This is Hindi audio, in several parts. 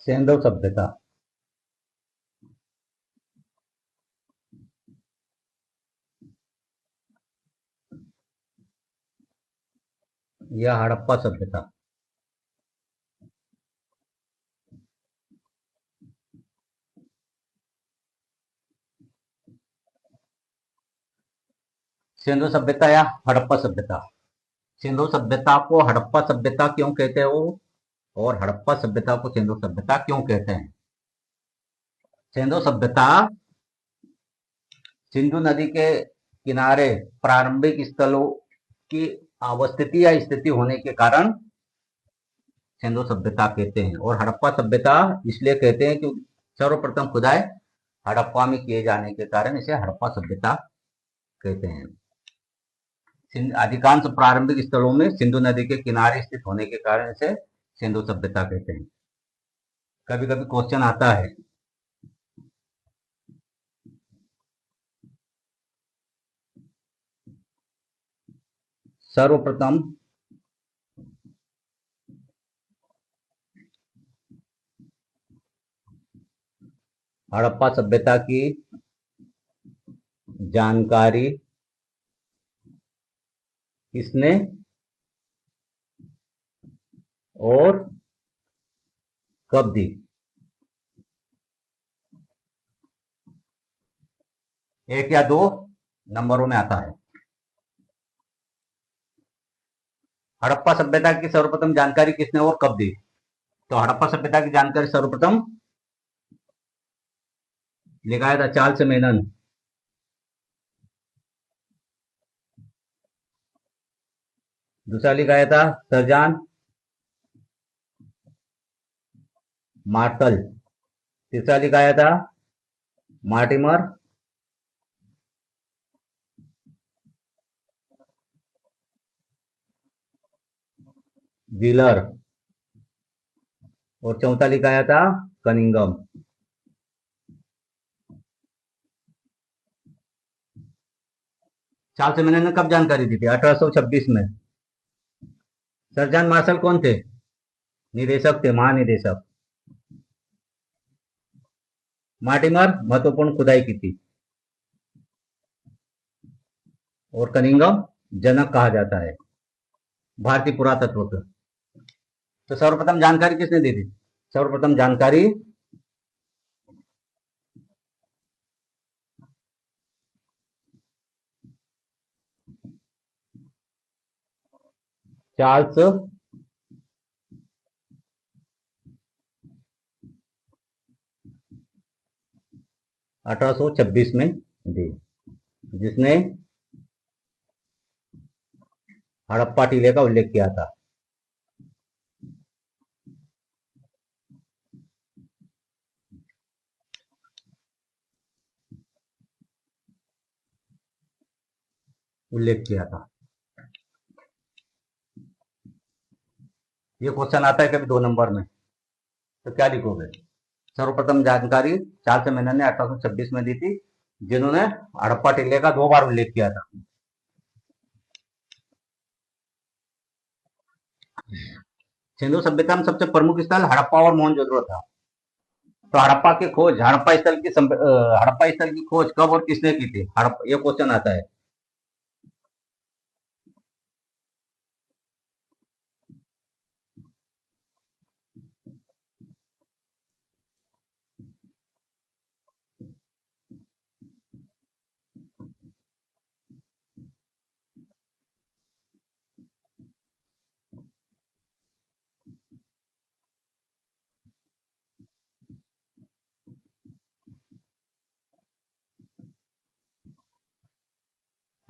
सिंधु सभ्यता या हड़प्पा सभ्यता। सिंधु सभ्यता या हड़प्पा सभ्यता। सिंधु सभ्यता को हड़प्पा सभ्यता क्यों कहते हैं वो, और हड़प्पा सभ्यता को सिंधु सभ्यता क्यों कहते हैं। सिंधु सभ्यता सिंधु नदी के किनारे प्रारंभिक स्थलों की अवस्थिति या स्थिति होने के कारण सिंधु सभ्यता कहते हैं, और हड़प्पा सभ्यता इसलिए कहते हैं क्योंकि सर्वप्रथम खुदाई हड़प्पा में किए जाने के कारण इसे हड़प्पा सभ्यता कहते हैं। अधिकांश प्रारंभिक स्थलों में सिंधु नदी के किनारे स्थित होने के कारण इसे सिंधु सभ्यता कहते हैं। कभी कभी क्वेश्चन आता है, सर्वप्रथम हड़प्पा सभ्यता की जानकारी किसने और कब दी। एक या दो नंबरों में आता है। हड़प्पा सभ्यता की सर्वप्रथम जानकारी किसने और कब दी। तो हड़प्पा सभ्यता की जानकारी सर्वप्रथम लिखाया था चार्ल्स मेनन। दूसरा लिखाया था सर जॉन मार्शल। तीसरा लिखाया था मार्टिमर व्हीलर। और चौथा लिखाया था कनिंगम। चार्ल्स मेनन ने कब जानकारी दी थी, 1826 में। सर जॉन मार्शल कौन थे, निदेशक थे, महानिदेशक। मार्टिमर महत्वपूर्ण खुदाई की थी, और कनिंगम जनक कहा जाता है भारतीय पुरातत्व का। तो सर्वप्रथम जानकारी किसने दी थी, सर्वप्रथम जानकारी चार्ल्स 1826 में दी, जिसने हड़प्पा टीले का उल्लेख किया था। उल्लेख किया था। ये क्वेश्चन आता है कभी 2 नंबर में, तो क्या लिखोगे। सर्वप्रथम जानकारी चार्ल्स मेनन ने 1826 में दी थी, जिन्होंने हड़प्पा टीले का 2 बार उल्लेख किया था। सिंधु सभ्यता में सबसे प्रमुख स्थल हड़प्पा और मोहनजोदड़ो था। तो हड़प्पा स्थल की खोज कब और किसने की थी, ये क्वेश्चन आता है।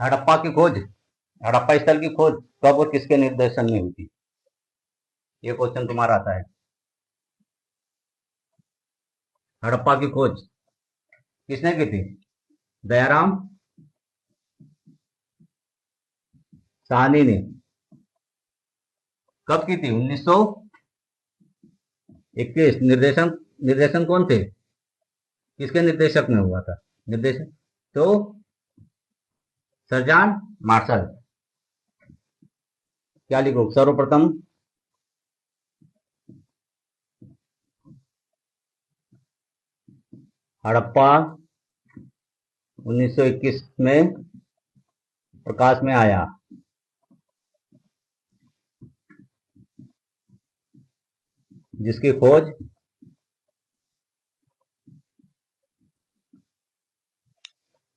हड़प्पा की खोज, हड़प्पा स्थल की खोज कब और किसके निर्देशन में हुई थी, ये क्वेश्चन तुम्हारा आता है। हड़प्पा की खोज किसने की थी, दयाराम साहनी ने। कब की थी, 1921। निर्देशन निर्देशन कौन थे, किसके निर्देशक में हुआ था निर्देशन, तो सर जॉन मार्शल। क्या लिखो, सर्वप्रथम हड़प्पा 1921 में प्रकाश में आया। जिसकी खोज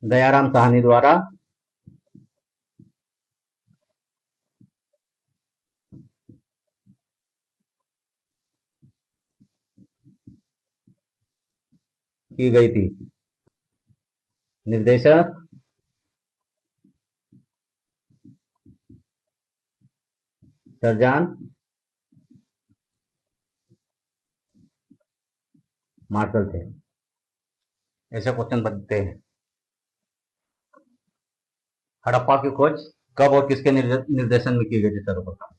दयाराम साहनी द्वारा की गई थी। निर्देशक सर्जन मार्शल थे। ऐसे क्वेश्चन बनते हैं। हड़प्पा की खोज कब और किसके निर्देशन में की गई थी सर्वप्रथम?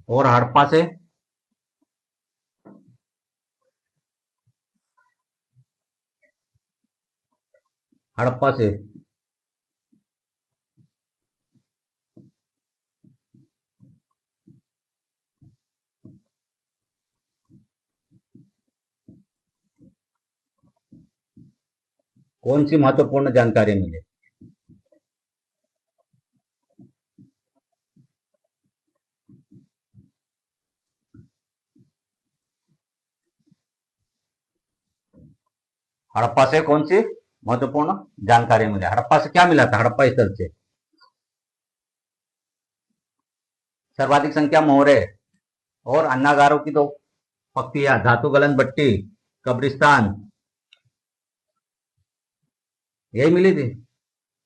और हड़प्पा से कौन सी महत्वपूर्ण जानकारी मिली? हड़प्पा से कौन सी महत्वपूर्ण जानकारी मिली? हड़प्पा से क्या मिला था? हड़प्पा स्थल से सर्वाधिक संख्या मोहरे और अन्नागारों की दो पक्तियां, धातु गलन भट्टी, कब्रिस्तान, यही मिली थी।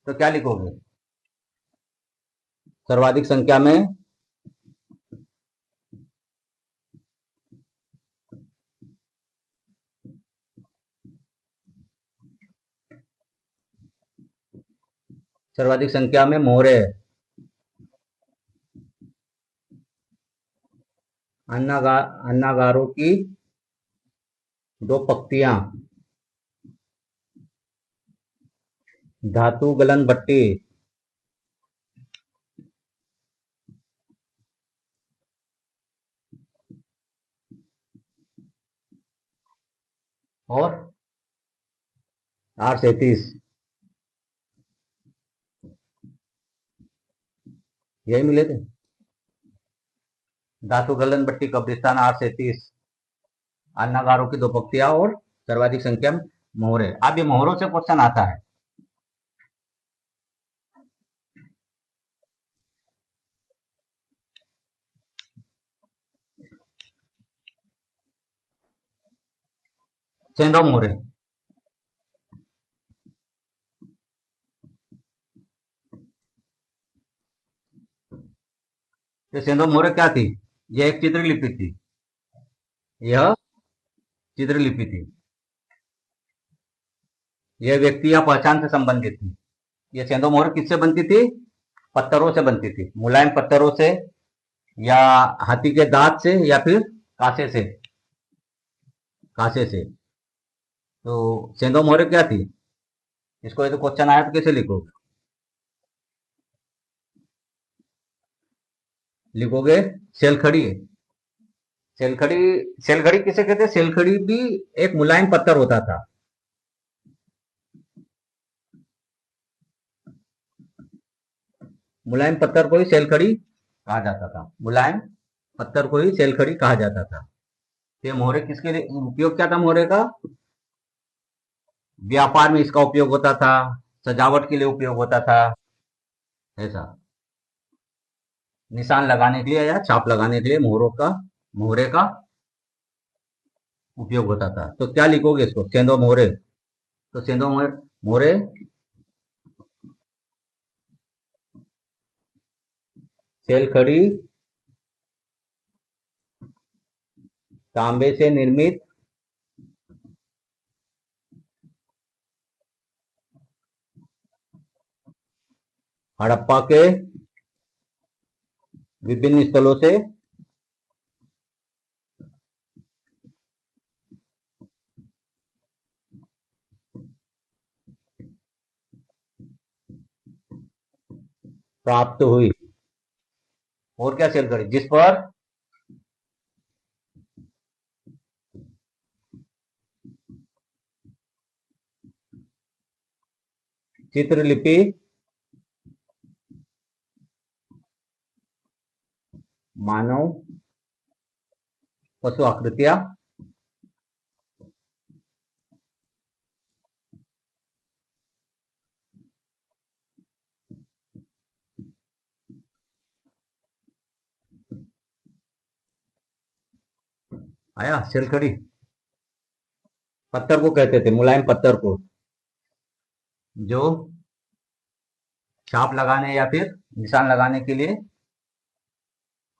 तो क्या लिखोगे? सर्वाधिक संख्या में सर्वाधिक संख्या में मोहरे, अन्नागारों की दो पंक्तियां, धातु गलन भट्टी, और R37, यही मिले थे। धातु गलन भट्टी, कब्रिस्तान, R37, अन्नागारों की दो पंक्तियां और सर्वाधिक संख्या में मोहरे। अब ये मोहरों से क्वेश्चन आता है। सेंधव मोहरे, ये सेंधव मोहरे क्या थी? यह एक चित्रलिपि थी। यह चित्रलिपि थी। यह व्यक्ति या पहचान से संबंधित थी। यह सेंधव मोहर किससे बनती थी? पत्थरों से बनती थी। मुलायम पत्थरों से, या हाथी के दांत से, या फिर कांसे से। कांसे से। तो सेंधव मोहर क्या थी? इसको यदि क्वेश्चन आया तो कैसे लिखोगे? लिखोगे सेलखड़ी। सेलखड़ी, सेलखड़ी किसे कहते हैं? सेलखड़ी भी एक मुलायम पत्थर होता था। मुलायम पत्थर को ही सेलखड़ी कहा जाता था। मुलायम पत्थर को ही सेलखड़ी कहा जाता था। ये मोहरे किसके लिए उपयोग क्या था? मोहरे का व्यापार में इसका उपयोग होता था, सजावट के लिए उपयोग होता था, ऐसा निशान लगाने के लिए या छाप लगाने के लिए मोहरे का उपयोग होता था। तो क्या लिखोगे इसको? सेंधव मोहरे। तो सेंधव मोहरे सेलखड़ी तांबे से निर्मित हड़प्पा के विभिन्न स्थलों से प्राप्त हुई। और क्या? सेलखड़ी जिस पर चित्रलिपि, मानव, पशु आकृतियां, आया सिलखड़ी। पत्थर को कहते थे, मुलायम पत्थर को, जो छाप लगाने या फिर निशान लगाने के लिए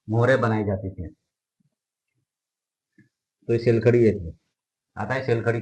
मोहरे बनाई जाती थी। तो ये सिलखड़ी है, आता है सिलखड़ी।